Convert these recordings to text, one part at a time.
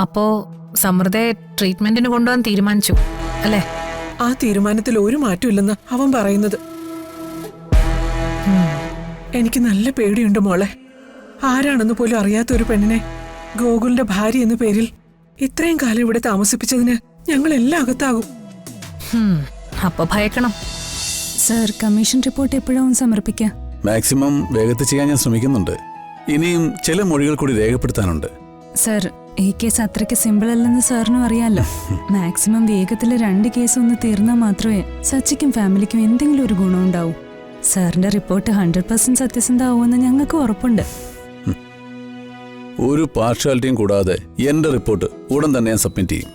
അപ്പോ സമൃദ്ധയെ ട്രീറ്റ്മെന്റിന് കൊണ്ടുപോകാൻ തീരുമാനിച്ചു അല്ലേ? ആ തീരുമാനത്തിൽ ഒരു മാറ്റമില്ലെന്ന് അവൻ പറയുന്നത്. എനിക്ക് നല്ല പേടിയുണ്ട് മോളെ. ആരാണെന്ന് പോലും അറിയാത്ത ഒരു പെണ്ണിനെ ഗോകുലിന്റെ ഭാര്യ എന്ന പേരിൽ ഇത്രയും കാലം ഇവിടെ താമസിപ്പിച്ചതിന് ഞങ്ങൾ എല്ലാം അകത്താകും. അപ്പൊ ഭയക്കണം. സർ, കമ്മീഷൻ റിപ്പോർട്ട് എപ്പോഴാവും സമർപ്പിക്കുക? മാക്സിമം വേഗത്തിൽ ചെയ്യാൻ ഞാൻ ശ്രമിക്കുന്നുണ്ട്. ഇനിയും ചില മൊഴികൾ കൂടി രേഖപ്പെടുത്താനുണ്ട്. സർ, ഈ കേസ് അത്രയ്ക്ക് സിമ്പിൾ അല്ലെന്ന് സാറിനും അറിയാലോ. മാക്സിമം വേഗത്തിൽ 2 കേസ് ഒന്ന് തീർന്നാൽ മാത്രമേ സച്ചിക്കും ഫാമിലിക്കും എന്തെങ്കിലും ഒരു ഗുണമുണ്ടാവൂ. സാറിന്റെ റിപ്പോർട്ട് 100% സത്യസന്ധമാവുമെന്ന് ഞങ്ങൾക്ക് ഉറപ്പുണ്ട്. ഒരു പാർഷ്യാലിറ്റിയും കൂടാതെ എന്റെ റിപ്പോർട്ട് ഉടൻ തന്നെ ഞാൻ സബ്മിറ്റ് ചെയ്യും.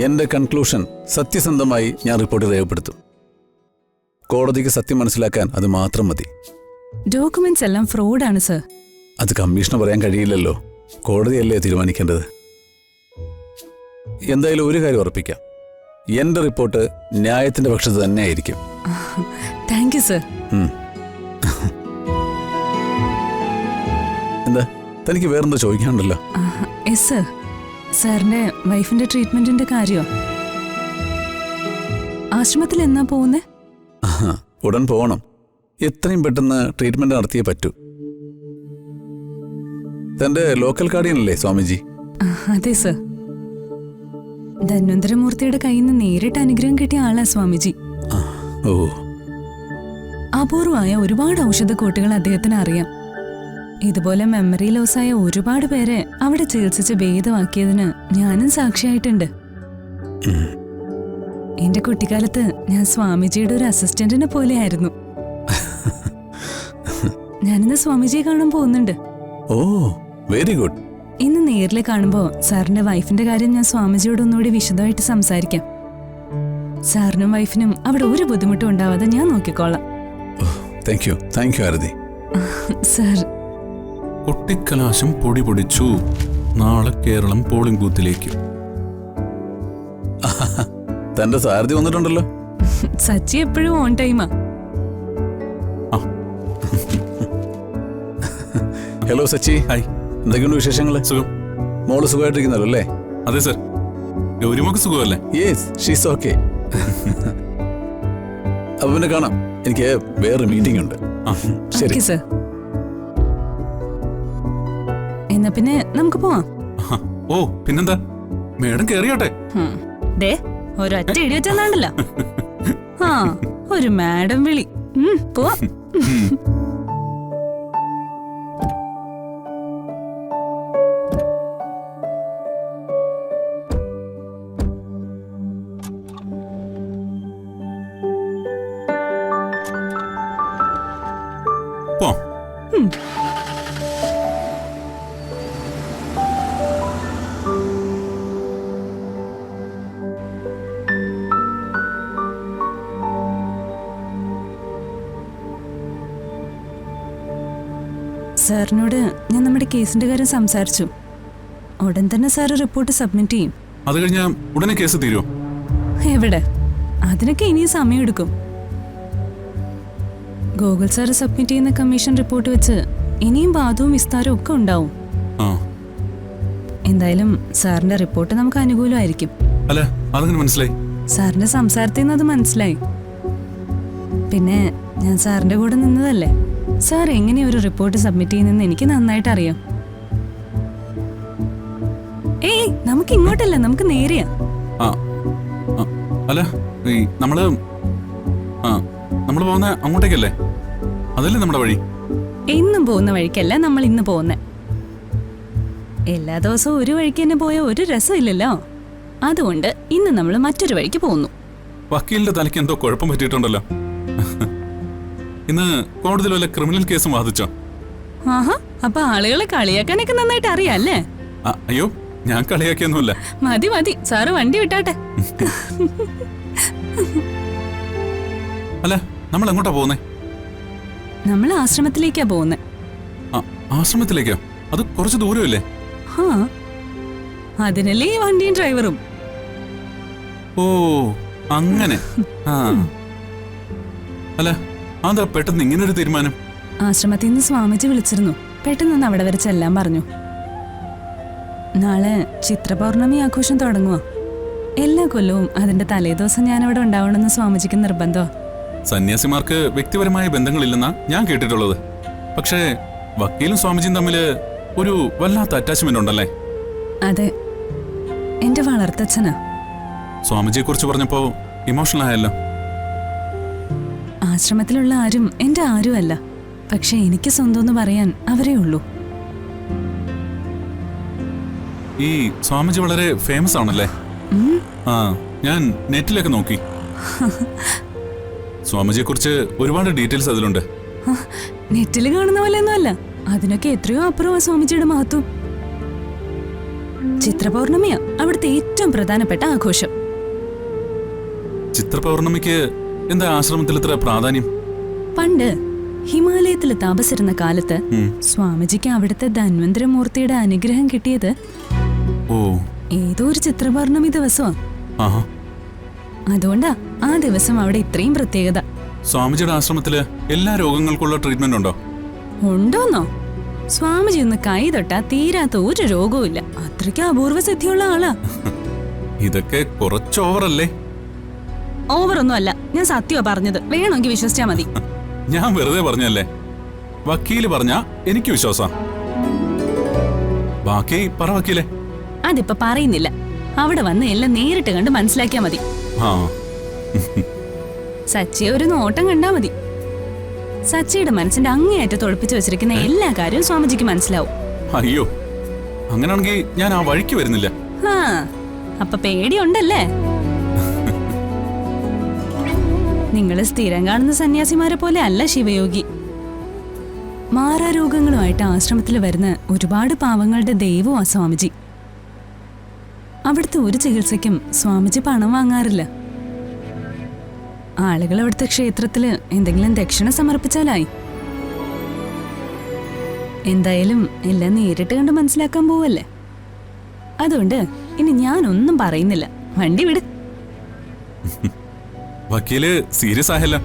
എന്റെ കൺക്ലൂഷൻ സത്യസന്ധമായി ഞാൻ റിപ്പോർട്ട് രേഖപ്പെടുത്തും. കോടതിക്ക് സത്യം മനസ്സിലാക്കാൻ അത് മാത്രം മതി. ഡോക്യുമെന്റ്സ് എല്ലാം ഫ്രോഡാണ് സർ. അത് കമ്മീഷന് പറയാൻ കഴിയില്ലല്ലോ, കോടതിയല്ലേ തീരുമാനിക്കേണ്ടത്. എന്തായാലും ഒരു കാര്യം ഉറപ്പിക്കാം, എന്റെ റിപ്പോർട്ട് ന്യായത്തിന്റെ പക്ഷത്ത് തന്നെ ആയിരിക്കും. Thank you sir. എന്താ, തനിക്ക് വേറെന്താ ചോദിക്കാനുണ്ടല്ലോ? Yes sir. സാറിന്റെ വൈഫിന്റെ ട്രീറ്റ്മെന്റിന്റെ കാര്യമോ? ആശ്രമത്തിൽ എന്നാ പോകുന്നേ? ഉടൻ പോകണം. എത്രയും പെട്ടെന്ന് ട്രീറ്റ്മെന്റ് നടത്തിയേ പറ്റൂ. തന്റെ ലോക്കൽ ഗാർഡിയനല്ലേ സ്വാമിജി? അതെ സർ. ധന്വന്തരമൂർത്തിയുടെ കയ്യിൽ നിന്ന് നേരിട്ട് അനുഗ്രഹം കിട്ടിയ ആളാ സ്വാമിജി. ഓ, അപൂർവമായ ഒരുപാട് ഔഷധക്കൂട്ടുകൾ അദ്ദേഹത്തിന് അറിയാം. ഇതുപോലെ മെമ്മറി ലോസായ ഒരുപാട് പേരെ അവിടെ ചികിത്സിച്ച് ഭേദമാക്കിയതിന് ഞാനും സാക്ഷിയായിട്ടുണ്ട്. എന്റെ കുട്ടിക്കാലത്ത് ഞാൻ സ്വാമിജിയുടെ ഒരു അസിസ്റ്റന്റിനെ പോലെയായിരുന്നു. ഞാനിന്ന് സ്വാമിജിയെ കാണാൻ പോകുന്നുണ്ട്. ഓ, വെരി ഗുഡ്. ഇന്ന് നേരിൽ കാണുമ്പോ സാറിന്റെ വൈഫിന്റെ കാര്യം ഞാൻ സ്വാമിജിയോട് ഒന്നുകൂടി വിശദമായിട്ട് സംസാരിക്കാം. സാറിനും വൈഫിനും അവിടെ ഒരു ബുദ്ധിമുട്ടും ഉണ്ടാവാതെ ഞാൻ നോക്കിക്കോളാം. Thank you Aarathi. സാർ, കൊട്ടിക്കലാശം പൊടി പൊടിച്ചു. നാളെ കേരളം പോളിംഗ് ബൂത്തിലേക്ക്. തന്റെ സാരഥി വന്നിട്ടുണ്ടല്ലോ. സച്ചി എപ്പോഴും ഓൺ ടൈമാ. ഹലോ സച്ചി. ഹായ്. എന്തൊക്കെയുണ്ട് വിശേഷങ്ങള്? സുഖം. മോള് സുഖമായിട്ടിരിക്കുന്നല്ലോ അല്ലേ? അതെ സർ. ഗൗരിമൊക്കെ സുഖമല്ലേ? Yes, she's okay. അപ്പൊ പിന്നെ കാണാം, എനിക്ക് വേറൊരു മീറ്റിംഗ് ഉണ്ട്. ശരി സർ. എന്നാ പിന്നെ നമുക്ക് പോവാം. ഓ, പിന്നെന്താ, മേഡം കേറിയോട്ടെ. ഒരൊറ്റ ഇടി വെച്ചെന്നാണ്ടല്ലോ. ആ, ഒരു മാഡം വിളി. പോവാം. പോ. സാറിനോട് ഞാൻ നമ്മുടെ കേസിന്റെ കാര്യം സംസാരിച്ചു. ഉടൻ തന്നെ സാർ റിപ്പോർട്ട് സബ്മിറ്റ് ചെയ്യും. അത് കഴിഞ്ഞാൽ ഉടനെ കേസ് തീരുമോ? എവിടെ, അതിനൊക്കെ ഇനിയും സമയമെടുക്കും. ഗോകുൽ സാർ സബ്മിറ്റ് ചെയ്യുന്ന കമ്മീഷൻ റിപ്പോർട്ട് വെച്ച് ഇനിയും വാദവും വിസ്താരവും ഒക്കെ ഉണ്ടാവും. എന്തായാലും സാറിന്റെ റിപ്പോർട്ട് നമുക്ക് അനുകൂലമായിരിക്കും. അല്ല, അതെങ്ങനെ മനസ്സിലായി? സാറിന്റെ സംസാരത്തിൽ നിന്ന് അത് മനസ്സിലായി. പിന്നെ ഞാൻ സാറിന്റെ കൂടെ നിന്നതല്ലേ. സാർ എങ്ങനെ ഒരു റിപ്പോർട്ട് സബ്മിറ്റ് ചെയ്യുന്നെന്ന് എനിക്ക് നന്നായിട്ട് അറിയാം. ഏയ്, നമുക്ക് ഇങ്ങോട്ടല്ല, നമുക്ക് നേരെയാ. അല്ല, നമ്മള് പോകുന്ന അങ്ങോട്ടേക്കല്ലേ? അതല്ലേ നമ്മുടെ വഴി? എന്നും പോകുന്ന വഴിക്കല്ല നമ്മൾ ഇന്ന് പോകുന്നേ. എല്ലാ ദിവസവും ഒരു വഴിക്ക് തന്നെ പോയ ഒരു രസമില്ലല്ലോ. അതുകൊണ്ട് ഇന്ന് നമ്മൾ മറ്റൊരു വഴിക്ക് പോകുന്നു. വക്കീലിന്റെ തലയ്ക്ക് എന്തോ കുഴപ്പം പറ്റിയിട്ടുണ്ടല്ലോ. ഇന്ന് കോടതിയിൽ വല്ല ക്രിമിനൽ കേസും വാദിച്ചോ? ആഹാ, അപ്പൊ ആളുകളെ കളിയാക്കാനൊക്കെ നന്നായിട്ട് അറിയാല്ലേ? അയ്യോ, ഞാൻ കളിയാക്കിയൊന്നുമില്ല. മതി മതി, സാറ് വണ്ടി വിട്ടാട്ടെ. അല്ല, നമ്മൾ എങ്ങോട്ടാ പോകുന്നേ? നമ്മൾ ആശ്രമത്തിലേക്കാ പോകുന്നേ. ആശ്രമത്തിലേക്കോ? അത് കുറച്ച് ദൂരമില്ലേ? അതിനല്ലേ ഈ വണ്ടിയും ഡ്രൈവറും. ഓ, അങ്ങനെ. അല്ല, അതാ പെട്ടെന്ന് ഇങ്ങനൊരു തീരുമാനം? ആശ്രമത്തിൽ നിന്ന് സ്വാമിജി വിളിച്ചിരുന്നു. പെട്ടെന്ന് അവിടെ വരെ ചെല്ലാൻ പറഞ്ഞു. നാളെ ചിത്രപൗർണമി ആഘോഷം തുടങ്ങുമോ? എല്ലാ കൊല്ലവും അതിന്റെ തലേദിവസം ഞാൻ അവിടെ ഉണ്ടാവണമെന്ന് സ്വാമിജിക്ക് നിർബന്ധോ? സന്യാസിമാർക്ക് വ്യക്തിപരമായ ബന്ധങ്ങളില്ലെന്നാ ഞാൻ കേട്ടിട്ടുള്ളത്. പക്ഷേ വക്കീലും സ്വാമിജിയും തമ്മില് ഒരു വല്ലാത്ത അറ്റാച്ച്മെന്റ് ഉണ്ടല്ലേ? അതെ, എന്റെ വളർത്തച്ഛനാ. സ്വാമിജിയെ കുറിച്ച് പറഞ്ഞപ്പോ ഇമോഷണൽ ആയല്ലോ. ആശ്രമത്തിലുള്ള ആരും എന്റെ ആരുമല്ല. പക്ഷെ എനിക്ക് സ്വന്തം പറയാൻ അവരേ ഉള്ളൂ. ഈ സ്വാമിജി വളരെ ഫേമസ് ആണല്ലേ? ആ, ഞാൻ നെറ്റിലൊക്കെ നോക്കി. സ്വാമിജിയെ കുറിച്ച് ഒരുപാട് ഡീറ്റെയിൽസ് അതിലുണ്ട്. നെറ്റിൽ കാണുന്ന പോലെയൊന്നും അല്ല, അതിനൊക്കെ എത്രയോ അപ്പുറമാ സ്വാമിജിയുടെ മഹത്വം. ചിത്രപൗർണമിയാ അവിടുത്തെ ഏറ്റവും പ്രധാനപ്പെട്ട ആഘോഷം. ചിത്രപൗർണമിക്ക് എന്താ ആശ്രമത്തിൽ ഇത്ര പ്രാധാന്യം? പണ്ട് ഹിമാലയത്തിൽ താപസിരുന്ന കാലത്ത് സ്വാമിജിക്ക് അവിടുത്തെ ധന്വന്തരമൂർത്തിയുടെ അനുഗ്രഹം കിട്ടിയത് ഓ, ഏതോ ഒരു ചിത്രപൗർണമി ദിവസമാ. ആഹാ. അതുകൊണ്ടാ ആ ദിവസം അവിടെ ഇത്രയും പ്രത്യേകത. സ്വാമിജിയുടെ ആശ്രമത്തില് എല്ലാ രോഗങ്ങൾക്കുള്ള ട്രീറ്റ്മെന്റ് ഉണ്ടോ? ഉണ്ടോന്നോ? സ്വാമിജി ഒന്ന് കൈ തൊട്ടാ തീരാത്ത ഒരു രോഗവും ഇല്ല. അത്രയ്ക്ക് അപൂർവ സിദ്ധിയുള്ള ആളാ. ഇതൊക്കെ കുറച്ച് ഓവറല്ലേ? ഓവറൊന്നും അല്ല, ഞാൻ സത്യമാ പറഞ്ഞത്. വേണമെങ്കിൽ വിശ്വസിച്ചാ മതി. ഞാൻ വെറുതെ പറഞ്ഞല്ലേ. വക്കീല് പറഞ്ഞ എനിക്ക് വിശ്വാസം. ബാക്കി പറ വക്കീലെ. അതിപ്പോ പറയുന്നില്ല. അവിടെ വന്ന് എല്ലാം നേരിട്ട് കണ്ട് മനസ്സിലാക്കിയാ മതി. ആ, സച്ചിയെ ഒരു നോട്ടം കണ്ടാ മതി. സച്ചിയുടെ മനസ്സിന്റെ അങ്ങേയറ്റത്ത് ഒളിപ്പിച്ചു വെച്ചിരിക്കുന്ന എല്ലാ കാര്യവും സ്വാമിജിക്ക് മനസ്സിലാവും. അയ്യോ, അങ്ങനാണെങ്കിൽ ഞാൻ ആ വഴിക്ക് വരുന്നില്ല. ആ, അപ്പൊ പേടിയുണ്ടല്ലേ? നിങ്ങള് സ്ഥിരം കാണുന്ന സന്യാസിമാരെ പോലെ അല്ല ശിവയോഗി. മാറാരോഗങ്ങളുമായിട്ട് ആശ്രമത്തിൽ വരുന്ന ഒരുപാട് പാവങ്ങളുടെ ദൈവമാ സ്വാമിജി. അവിടുത്തെ ഒരു ചികിത്സയ്ക്കും സ്വാമിജി പണം വാങ്ങാറില്ല. ആളുകൾ അവിടുത്തെ ക്ഷേത്രത്തില് എന്തെങ്കിലും ദക്ഷിണ സമർപ്പിച്ചാലായി. എന്തായാലും എല്ലാം നേരിട്ട് കണ്ട് മനസ്സിലാക്കാൻ പോവല്ലേ. അതുകൊണ്ട് ഇനി ഞാനൊന്നും പറയുന്നില്ല. വണ്ടി വിട്. വക്കീല് സീരിയസ് ആയല്ല.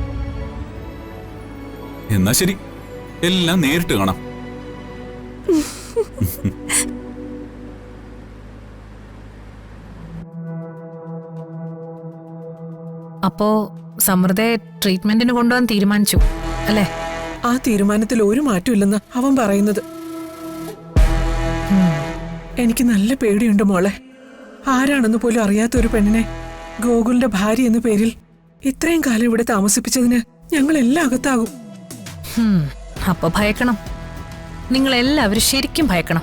എന്നാ ശരി, എല്ലാം നേരിട്ട് കാണാം. അപ്പോ സമൃദ്ധയെ ട്രീറ്റ്മെന്റിന് കൊണ്ടുപോകാൻ തീരുമാനിച്ചു അല്ലേ? ആ തീരുമാനത്തിൽ ഒരു മാറ്റമില്ലെന്ന് അവൻ പറയുന്നത്. എനിക്ക് നല്ല പേടിയുണ്ട് മോളെ. ആരാണെന്ന് പോലും അറിയാത്ത ഒരു പെണ്ണിനെ ഗോകുലിന്റെ ഭാര്യ എന്ന പേരിൽ ഇത്രയും കാലം ഇവിടെ താമസിപ്പിച്ചതിന് ഞങ്ങൾ എല്ലാം അകത്താകും. അപ്പൊ ഭയക്കണം. നിങ്ങളെല്ലാവരും ശരിക്കും ഭയക്കണം.